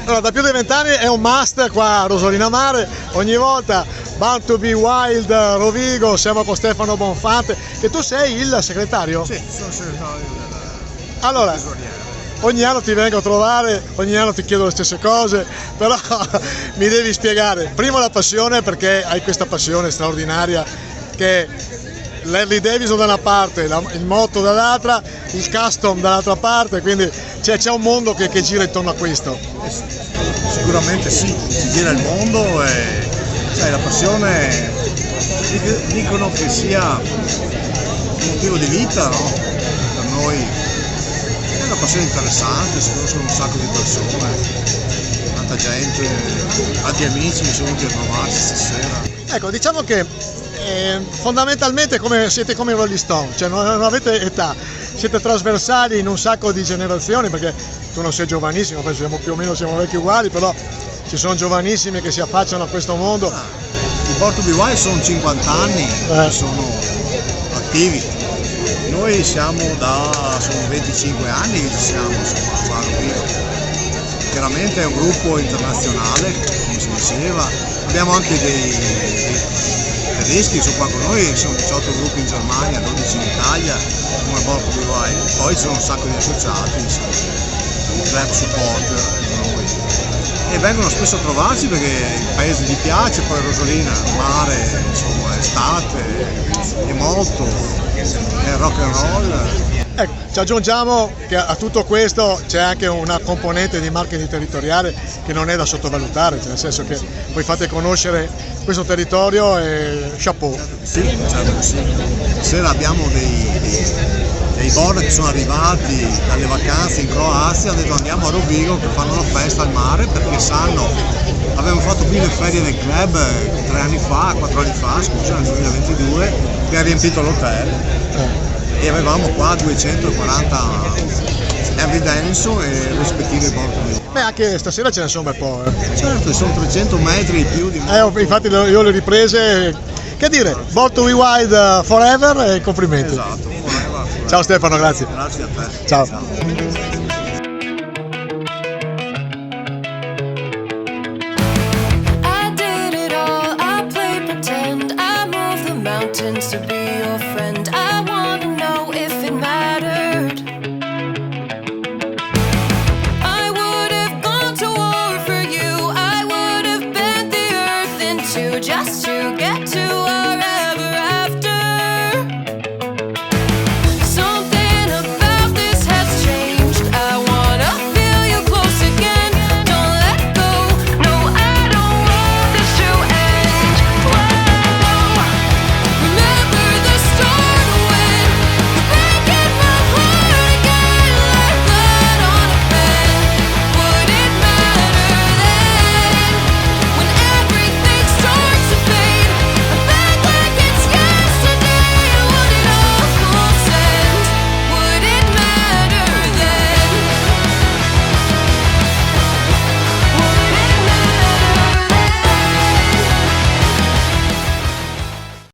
Allora, da più di 20 anni è un must qua a Rosolina Mare, ogni volta Born to be Wild Rovigo, siamo con Stefano Bonfante, che tu sei il segretario? Sì, sono segretario Allora, ogni anno ti vengo a trovare, ogni anno ti chiedo le stesse cose, però mi devi spiegare, prima la passione, perché hai questa passione straordinaria che l'Harley Davidson da una parte, il moto dall'altra, il custom dall'altra parte, quindi c'è un mondo che gira intorno a questo. Sicuramente sì, si gira il mondo e sai, la passione dicono che sia un motivo di vita, no? Per noi è una passione interessante, si conoscono un sacco di persone, tanta gente, tanti amici mi sono venuti a trovarci stasera. Ecco, diciamo che fondamentalmente siete come i Rolling Stone, cioè non avete età, siete trasversali in un sacco di generazioni, perché tu non sei giovanissimo, penso più o meno siamo vecchi uguali, però ci sono giovanissimi che si affacciano a questo mondo. I Born to be Wild sono 50 anni che sono attivi, noi sono 25 anni che ci siamo qua a Rovigo. Chiaramente è un gruppo internazionale, come si diceva, abbiamo anche dei tedeschi sono qua con noi, sono 18 gruppi in Germania, 12 in Italia, come Born to be Wild. Poi ci sono un sacco di associati, un club supporter con noi. E vengono spesso a trovarci perché il paese gli piace, poi Rosolina, mare, insomma, estate, è moto, è rock and roll. Ecco, ci aggiungiamo che a tutto questo c'è anche una componente di marketing territoriale che non è da sottovalutare, cioè nel senso che voi fate conoscere questo territorio e chapeau. Sì, certo che sì. Stasera abbiamo dei board che sono arrivati dalle vacanze in Croazia, hanno detto andiamo a Rovigo che fanno una festa al mare perché sanno, avevamo fatto qui le ferie del club 3 anni fa, 4 anni fa, scusa, nel 2022, che ha riempito l'hotel e avevamo qua 240 Harley Davidson e rispettive board. Beh, anche stasera ce ne sono un bel po'. Certo, sono 300 metri in più di moto. Infatti io le riprese, che dire, Born to be Wild forever e complimenti. Esatto, forever. Ciao Stefano, grazie. Grazie a te. Ciao.